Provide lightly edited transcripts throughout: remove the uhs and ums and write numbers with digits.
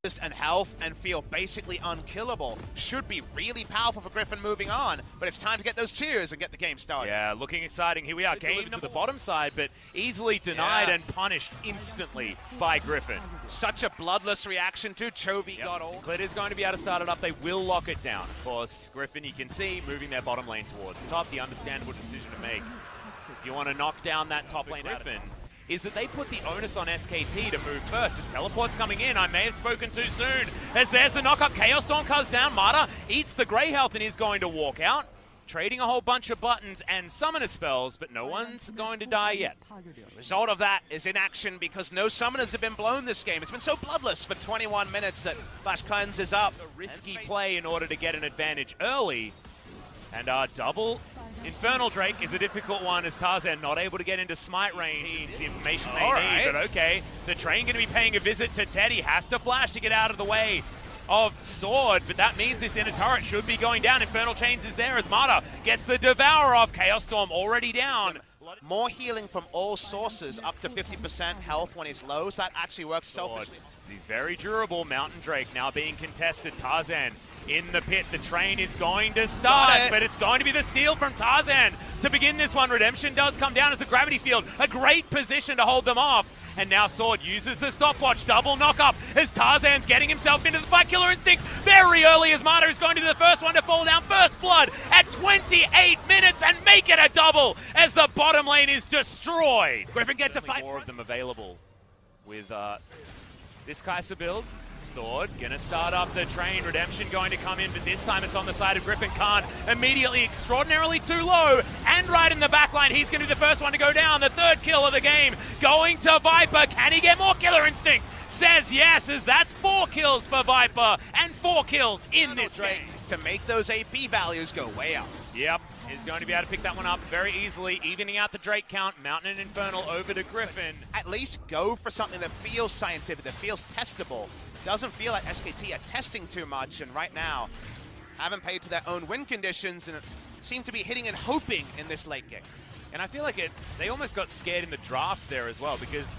and health and feel basically unkillable should be really powerful for Griffin moving on, but it's time to get those cheers and get the game started. Yeah, looking exciting. Here we are, game to the bottom side, but easily denied and punished instantly by Griffin. Such a bloodless reaction too. Chovy got all. Clit is going to be able to start it up. They will lock it down. Of course, Griffin, you can see, moving their bottom lane towards top. The understandable decision to make. If you want to knock down that top lane, Griffin, is that they put the onus on SKT to move first. His teleport's coming in. I may have spoken too soon. As there's the knock-up. Chaos Storm comes down. Marta eats the grey health and is going to walk out. Trading a whole bunch of buttons and summoner spells, but no one's going to die yet. Result of that is inaction because no summoners have been blown this game. It's been so bloodless for 21 minutes that Flash Cleanse is up. A risky play in order to get an advantage early. And double Infernal Drake is a difficult one as Tarzan not able to get into smite range. Needs the information they need, but okay. The train going to be paying a visit to Teddy. Has to flash to get out of the way of Sword, but that means this inner turret should be going down. Infernal Chains is there as Marta gets the Devour off. Chaos Storm already down. More healing from all sources, up to 50% health when he's low, so that actually works selfishly. He's very durable. Mountain Drake now being contested. Tarzan in the pit. The train is going to start, but it's going to be the steal from Tarzan to begin this one. Redemption does come down as a gravity field. A great position to hold them off. And now Sword uses the stopwatch. Double knock-up as Tarzan's getting himself into the fight. Killer Instinct very early as Marta is going to be the first one to fall down. First blood at 28 minutes and make it a double as the bottom lane is destroyed. Griffin gets to fight. More of them available with this Kai'Sa build. Sword gonna start up the train. Redemption going to come in, but this time it's on the side of Griffin. Khan immediately extraordinarily too low and right in the back line. He's gonna be the first one to go down. The third kill of the game going to Viper. Can he get more? Killer Instinct says yes, as that's 4 kills for Viper and 4 kills in this game. To make those AP values go way up. Yep, is going to be able to pick that one up very easily, evening out the Drake count. Mountain and Infernal over to Griffin. At least go for something that feels scientific, that feels testable. Doesn't feel like SKT are testing too much, and right now haven't paid to their own win conditions and seem to be hitting and hoping in this late game. And I feel like they almost got scared in the draft there as well, because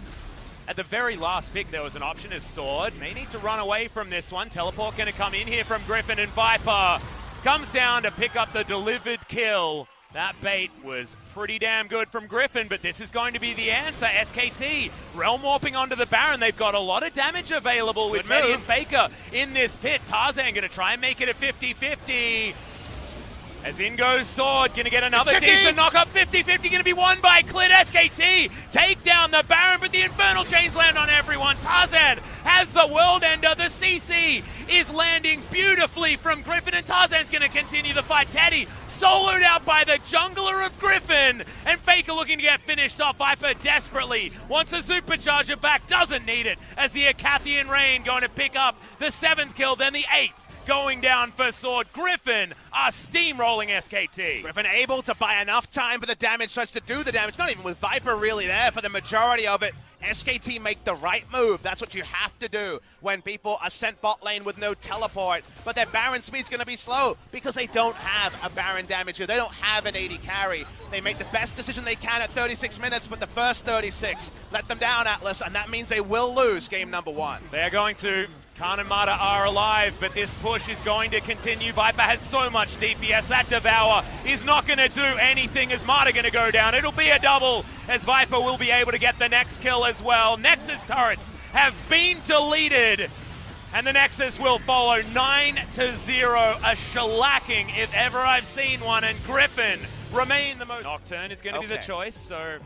at the very last pick there was an option as Sword. May need to run away from this one. Teleport going to come in here from Griffin, and Viper comes down to pick up the delivered kill. That bait was pretty damn good from Griffin, but this is going to be the answer. SKT realm warping onto the Baron. They've got a lot of damage available with Teddy and Faker in this pit. Tarzan going to try and make it a 50-50. As in goes Sword, going to get another decent knock-up. 50-50 going to be won by Clit. SKT take down the Baron, but the Infernal Chains land on everyone. Tarzan has the World Ender. The CC is landing beautifully from Griffin, and Tarzan's going to continue the fight. Teddy soloed out by the jungler of Griffin, and Faker looking to get finished off. Viper desperately wants a supercharger back, doesn't need it, as the Acathian Rain going to pick up the 7th kill, then the 8th. Going down for Sword. Griffin are steamrolling SKT. Griffin able to buy enough time for the damage starts to do the damage, not even with Viper really there for the majority of it. SKT make the right move. That's what you have to do when people are sent bot lane with no teleport. But their Baron speed's going to be slow because they don't have a Baron damager. They don't have an 80 carry. They make the best decision they can at 36 minutes, but the first 36 let them down, Atlas, and that means they will lose game number 1. They're going to. Khan and Marta are alive, but this push is going to continue. Viper has so much DPS. That Devour is not going to do anything as Marta going to go down. It'll be a double as Viper will be able to get the next kill as well. Nexus turrets have been deleted, and the Nexus will follow 9-0. A shellacking if ever I've seen one, and Griffin remain the most. Nocturne is going to be the choice, so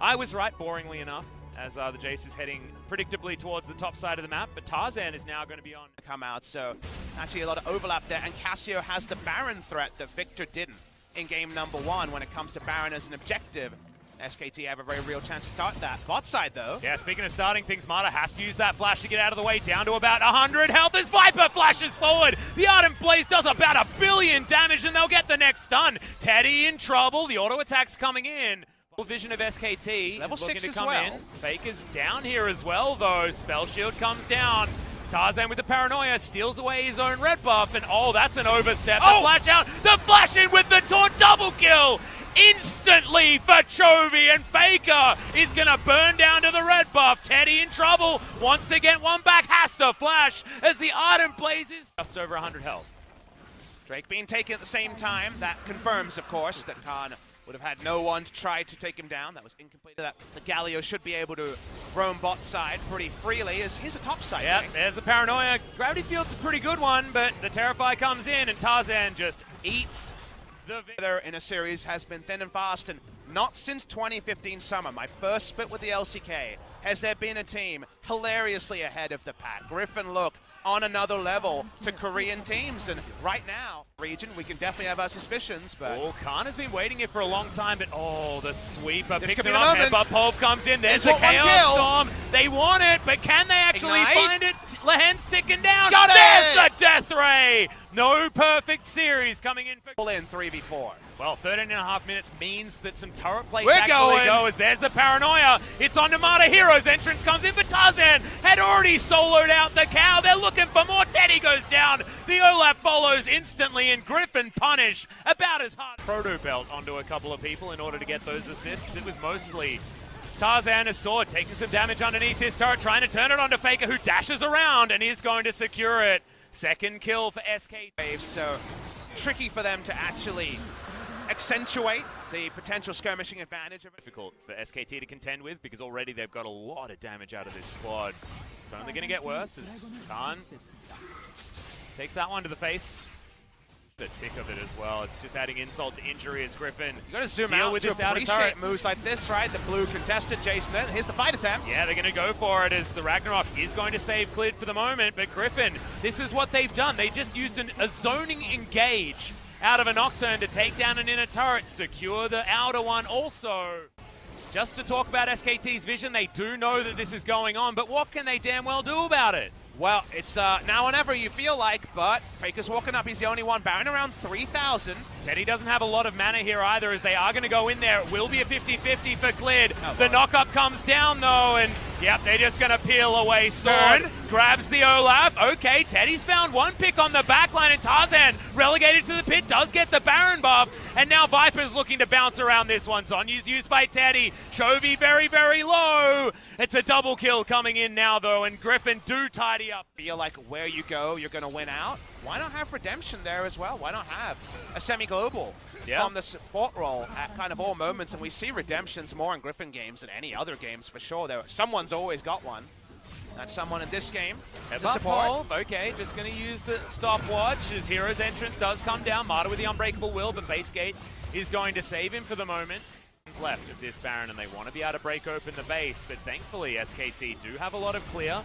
I was right, boringly enough, as the Jace is heading predictably towards the top side of the map, but Tarzan is now going to be on. Come out, so actually a lot of overlap there, and Cassio has the Baron threat that Victor didn't in game number 1 when it comes to Baron as an objective. SKT have a very real chance to start that. Bot side, though. Yeah, speaking of starting things, Marta has to use that flash to get out of the way, down to about 100 health as Viper flashes forward. The Ardent Blaze does about 1 billion damage, and they'll get the next stun. Teddy in trouble. The auto attack's coming in. Vision of SKT so level 6 to as come well. in. Faker's down here as well, though. Spell Shield comes down. Tarzan with the paranoia steals away his own red buff, and oh, that's an overstep. The flash out, the flash in with the taunt, double kill instantly for Chovy, and Faker is going to burn down to the red buff. Teddy in trouble, wants to get one back, has to flash as the Ardent blazes. Just over 100 health. Drake being taken at the same time. That confirms, of course, that Khan would have had no one to try to take him down. That was incomplete. That the Galio should be able to roam bot side pretty freely. Here's a top side. Yep, there's the Paranoia. Gravity Field's a pretty good one, but the Terrify comes in and Tarzan just eats the There in a series has been thin and fast, and not since 2015 summer, my first split with the LCK, has there been a team hilariously ahead of the pack. Griffin look on another level to Korean teams, and right now, region, we can definitely have our suspicions, but... Oh, Khan has been waiting here for a long time, but oh, the sweeper This picks could him be the up, moment. but Pulp comes in, there's the It's one Chaos kill. Storm. They want it, but can they actually Ignite. find it? Lehen's ticking down. Got There's it. the Death Ray. No perfect series coming in for... Pull in 3v4. Well, 13 and a half minutes means that some turret plays We're actually going. go as there's the Paranoia. It's on Namada Heroes. Entrance comes in, but Tarzan had already soloed out the cow. They're looking for more. Teddy goes down. The Olaf follows instantly, and Griffin punished about as hard. Proto belt onto a couple of people in order to get those assists. It was mostly Tarzan, a sword, taking some damage underneath his turret, trying to turn it onto Faker, who dashes around and is going to secure it. Second kill for SKT. So tricky for them to actually accentuate the potential skirmishing advantage of it. Difficult for SKT to contend with because already they've got a lot of damage out of this squad. It's only going to get worse as Khan takes that one to the face. The tick of it as well. It's just adding insult to injury as Griffin You got to zoom deal out with to this outer appreciate turret. moves like this, right? The blue contested Jason then. Here's the fight attempt. Yeah, they're going to go for it as the Ragnarok is going to save Clid for the moment, but Griffin, this is what they've done. They just used a zoning engage out of a Nocturne to take down an inner turret, secure the outer one also. Just to talk about SKT's vision, they do know that this is going on, but what can they damn well do about it? Well, it's now or never you feel like, but Faker's walking up. He's the only one. Baron around 3,000. Teddy doesn't have a lot of mana here either as they are going to go in there. It will be a 50-50 for Clid. Oh, the knock-up comes down though, and yep, they're just going to peel away. Sword Turn. grabs the Olaf. Okay, Teddy's found one pick on the backline, and Tarzan, relegated to the pit, does get the Baron buff. And now Viper's looking to bounce around this one. Sonya's used by Teddy. Chovy very, very low. It's a double kill coming in now though, and Griffin do tidy up. Feel like where you go, you're going to win out. Why not have Redemption there as well? Why not have a semi-global from the support role at kind of all moments? And we see Redemptions more in Griffin games than any other games for sure. Someone's always got one. That's someone in this game. As a support. Okay, just going to use the stopwatch as Hero's entrance does come down. Marta with the Unbreakable Will, but Basegate is going to save him for the moment. Left of this Baron, and they want to be able to break open the base, but thankfully SKT do have a lot of clear.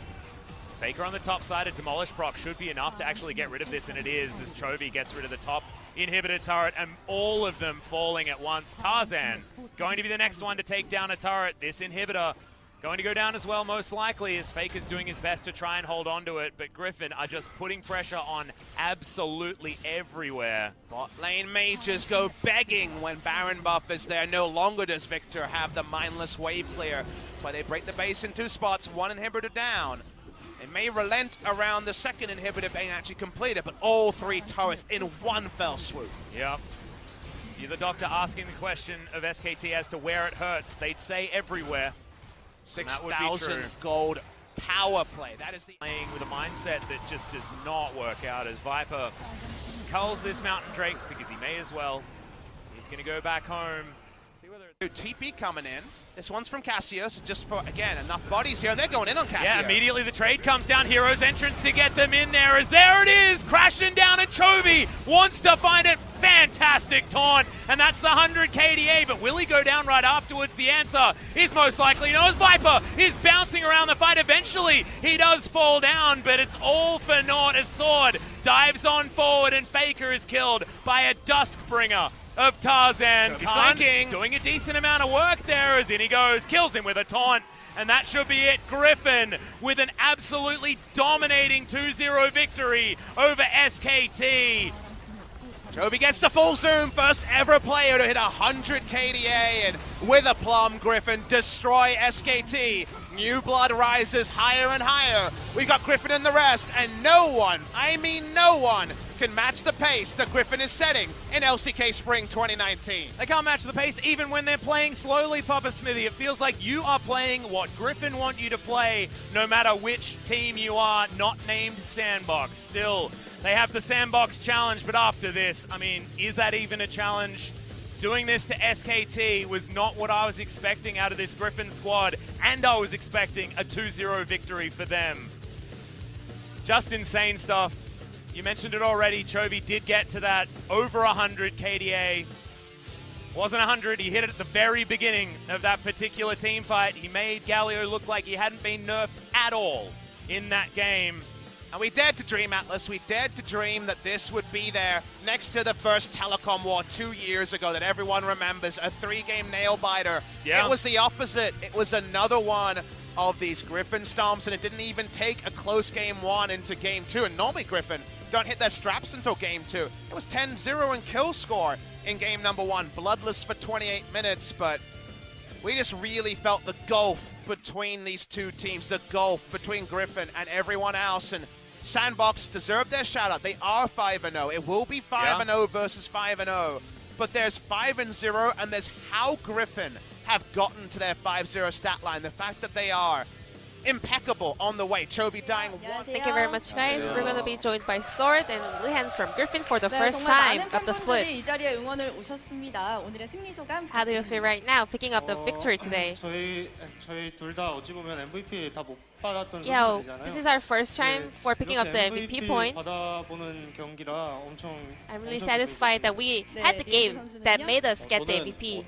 Faker on the top side, a Demolish proc should be enough to actually get rid of this, and it is, as Chovy gets rid of the top inhibitor turret, and all of them falling at once. Tarzan going to be the next one to take down a turret. This inhibitor going to go down as well, most likely, as Faker's doing his best to try and hold on to it, but Griffin are just putting pressure on absolutely everywhere. Bot lane mages go begging when Baron buff is there. No longer does Victor have the mindless wave clear, but they break the base in two spots, one inhibitor down. It may relent around the second inhibitor being actually completed, but all three turrets in one fell swoop. Yep. You're the doctor asking the question of SKT as to where it hurts. They'd say everywhere. 6,000 gold power play. That is the playing with a mindset that just does not work out as Viper culls this Mountain Drake because he may as well. He's going to go back home. See whether it's TP coming in. This one's from Cassius, just for, again, enough bodies here. They're going in on Cassius. Yeah, immediately the trade comes down. Hero's entrance to get them in there as there it is, crashing down, and Chovy wants to find it. Fantastic taunt, and that's the 100 KDA, but will he go down right afterwards? The answer is most likely no, as Viper is bouncing around the fight. Eventually, he does fall down, but it's all for naught as Sword dives on forward, and Faker is killed by a Duskbringer of Tarzan. Khan doing a decent amount of work there as in he goes, kills him with a taunt, and that should be it. Griffin with an absolutely dominating 2-0 victory over SKT. Chovy gets the full zoom, first ever player to hit 100 KDA, and with a plum, Griffin destroy SKT. New blood rises higher and higher. We've got Griffin and the rest, and no one, I mean no one, can match the pace that Griffin is setting in LCK Spring 2019. They can't match the pace even when they're playing slowly, Papa Smithy. It feels like you are playing what Griffin want you to play, no matter which team you are, not named Sandbox. Still, they have the Sandbox challenge, but after this, I mean, is that even a challenge? Doing this to SKT was not what I was expecting out of this Griffin squad, and I was expecting a 2-0 victory for them. Just insane stuff. You mentioned it already, Chovy did get to that over 100 KDA. Wasn't 100, he hit it at the very beginning of that particular team fight. He made Galio look like he hadn't been nerfed at all in that game. And we dared to dream, Atlas, we dared to dream that this would be there next to the first Telecom war 2 years ago that everyone remembers, a 3-game nail-biter. Yeah. It was the opposite. It was another one of these Griffin stomps, and it didn't even take a close game 1 into game 2. And normally Griffin don't hit their straps until game 2. It was 10-0 in kill score in game number 1, bloodless for 28 minutes, but we just really felt the gulf between these two teams, the gulf between Griffin and everyone else, and Sandbox deserved their shout-out. They are 5-0. It will be 5-0 versus 5-0, but there's 5-0, and there's how Griffin have gotten to their 5-0 stat line. The fact that they are impeccable on the way. Chovy dying one. Thank you very much, guys. We're going to be joined by Sword and Lihan from Griffin for the first time of the split. How do you feel right now, picking up the victory today? Yeah, this is our first time for picking up the MVP point. I'm really satisfied that we had the game that made us get the MVP.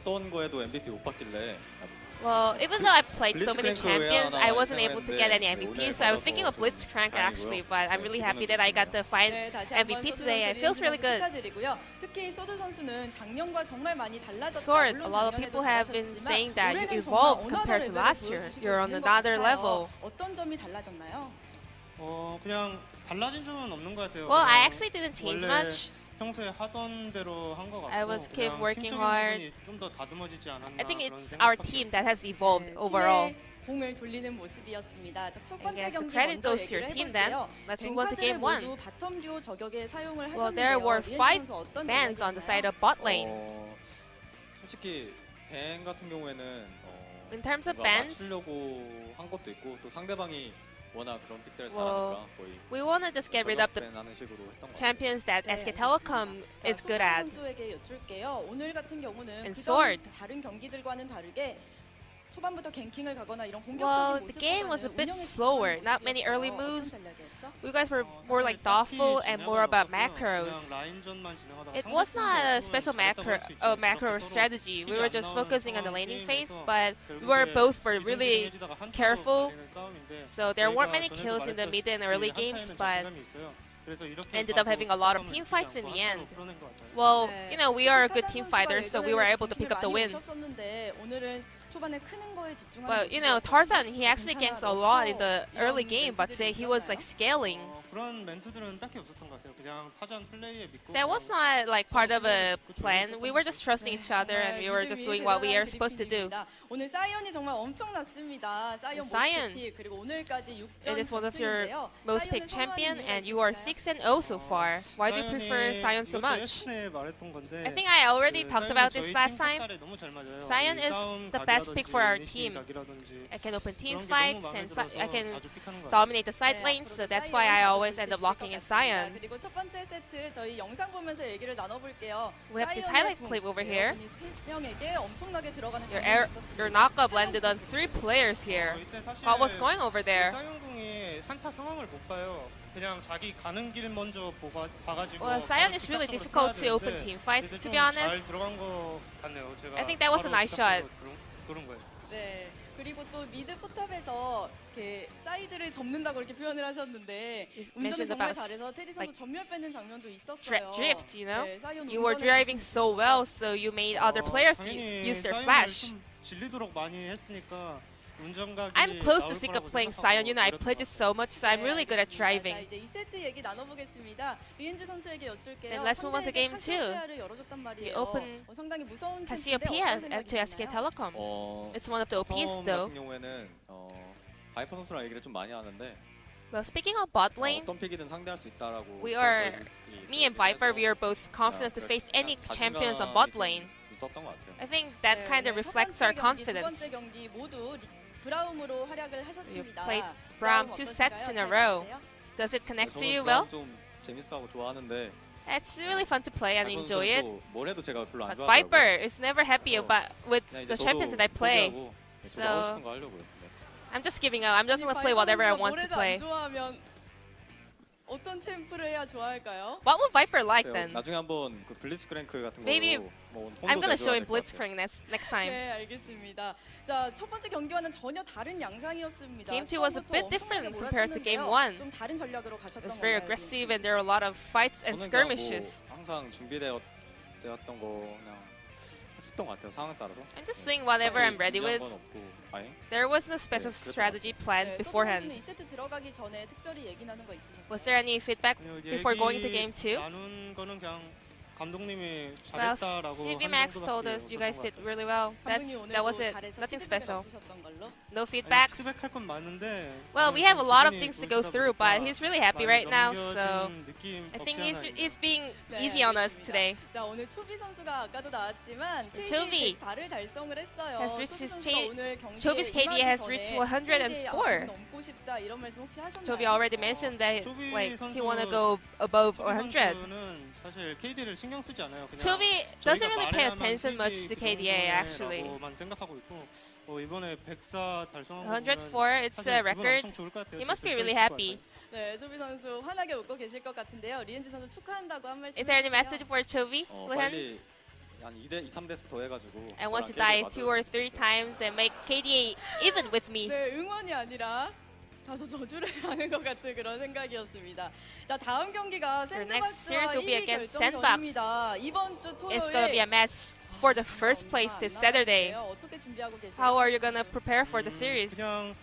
Well, even though I played so many champions, I wasn't able to get any MVPs, so I was thinking of Blitzcrank actually, but I'm really happy that I got the final MVP today. It feels really good. Sword, a lot of people have been saying that you evolved compared to last year. You're on another level. Well, I actually didn't change much. I was keep working hard. I think it's our team that has evolved overall. I guess the credit goes to your team then. Let's move on to game 1. Well, there were 5 bans on the side of bot lane. In terms of bans, well, we want to just get rid of the champions that SK Telecom is good at. And Sword. Well, the game was a bit slower, not many early moves. You guys were more like thoughtful and more about macros. It was not a special macro strategy. We were just focusing on the laning phase, but we were both really careful. So there weren't many kills in the mid and early games, but ended up having a lot of team fights in the end. Well, you know, we are a good team fighter, so we were able to pick up the win. But, you know, Tarzan, he actually ganks a lot in the early game, but today he was like scaling. That was not like part of a plan. We were just trusting each other and we were just doing what we are supposed to do. Sion, it is one of your most picked champion and you are 6-0 so far. Why do you prefer Sion so much? I think I already talked about this last time. Sion is the best pick for our team. I can open team fights and I can dominate the side lanes, so that's why I always end up locking in Sion. We have this highlight clip over here. Your knockup landed on 3 players here. What was going over there? Well, Sion is really difficult to open team fights, to be honest. I think that was a nice shot. 그리고 또 미드 포탑에서 이렇게 사이드를 접는다고 이렇게 표현을 하셨는데 운전을 정말 잘해서 테디 선수 전멸 뺏는 장면도 있었어요. Drift, you know? You were driving so well, so you made other players use their flash. I'm close to sick of playing Sion. You know, I played it so much, so I'm really good at driving. And let's move on to game 2. We open Cassiopeia to SK Telecom. It's one of the OPs though. Well, speaking of bot lane, 어떤 픽이든 상대할 수 있다라고. we are, me and Viper, we are both confident to face any champions on bot lane. 있었던 것 같아요. I think that kind of reflects our confidence. 두 번째 경기 모두 브라움으로 활약을 하셨습니다. You played Braum 2 sets in a row. Does it connect to you well? 좀 재밌어하고 좋아하는데. It's really fun to play and enjoy it. 뭘 해도 제가 별로 안 But 좋아하더라고요. Viper is never happy about with the champions that I play. 저도 하고 싶은 거 하려고요. 네. I'm just giving up. I'm just gonna play whatever I want to play. 어떤 챔프를 해야 좋아할까요? What would Viper like then? 나중에 한번 그 블리츠크랭크 같은 거. Maybe I'm gonna show him Blitzcrank next time. 네, 알겠습니다. 자, 첫 번째 경기와는 전혀 다른 양상이었습니다. Game 2 was a bit different compared to Game 1. 좀 다른 전략으로 It 가셨던 was very 건가요? aggressive and there were a lot of fights and skirmishes. 항상 준비되었던 거 그냥 했었던 것 같아요. 상황에 따라서. I'm just doing whatever I'm ready with. 건 없고, 아예. There was no special strategy planned beforehand. 이 세트 들어가기 전에 특별히 얘기 나눈 거 있으셨어요? Was there any feedback before going to Game 2? 나눈 거는 그냥 감독님이 Well, 잘했다라고 CB Max told us you guys did really well. That was it. Nothing special. No feedbacks. 피드백할 건 많은데. Well, we have a lot of things to go through, but he's really happy right now, so I think he's being easy on us today. 자, 오늘 초비 선수가 아까도 나왔지만 Chobi KD 104를 달성을 했어요. has reached his Chobi's Chobi's KD has reached 104. 넘고 싶다 이런 말씀 혹시 하셨나요? Chobi already mentioned that 초비 like he 선수- wanna go above 초비 100. 선수는 사실 KD를 신경 쓰지 않아요. 그냥 Chobi doesn't 저희가 really pay 말해야만 attention much to KD KDA actually. 정도라고만 생각하고 있고 이번에 104 달성한 104, it's a record. He must be really happy. 네, 초비 선수 환하게 웃고 계실 것 같은데요. 리엔지 선수 축하한다고 한 말씀 Is there any 해주세요. message for Chobi? 빨리 한 2대 2, 3대스 더 해가지고. I want to die 2 or 3 times and make KDA even with me. 네, 응원이 아니라 다소 저주를 하는 것 같은 그런 생각이었습니다. 자, 다음 경기가 next 샌드박스와 series will be 1위 against 결정전입니다. 이번 주 It's gonna be 토요일 a match for the first place this Saturday. 어떻게 준비하고 계세요? How are you gonna prepare for the series? 그냥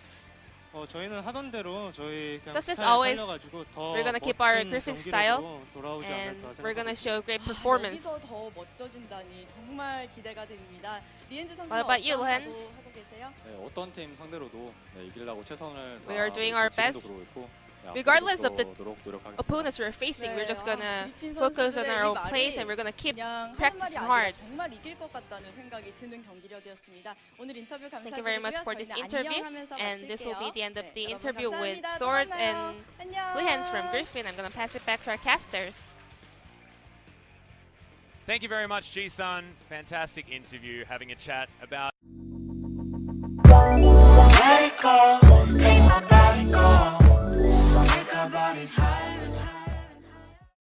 저희는 하던 대로 저희 그냥 Just as 스타일 always, 살려가지고 더 we're gonna keep our 멋진 Griffin 경기력으로 style, 돌아오지 and 않을까 we're gonna 생각합니다. show great performance. 여기서 더 멋져진다니 정말 기대가 됩니다. 리엔지 선수는 What about you, 어떤 Lens? 각오 하고 계세요? 네, 어떤 팀 상대로도 이기려고 최선을 We are doing our best. 네, Regardless of the 노력하겠습니다. opponents we're facing, we're just gonna 그리핀 focus on 선수들의 our 이 own 말이 plays and we're gonna keep 그냥 하는 practicing 말이 아니라 hard. 정말 이길 것 같다는 생각이 드는 경기력이었습니다. 오늘 인터뷰 감사드리고요. Thank you very much for this 저희는 interview, 안녕하면서 and this will be the end of 마칠게요. the 네, interview 여러분 with 감사합니다. 또 Sword 만나요. and 안녕. Blue Hands from Griffin. I'm gonna pass it back to our casters. Thank you very much, Ji-sun. Fantastic interview, having a chat about Let it go.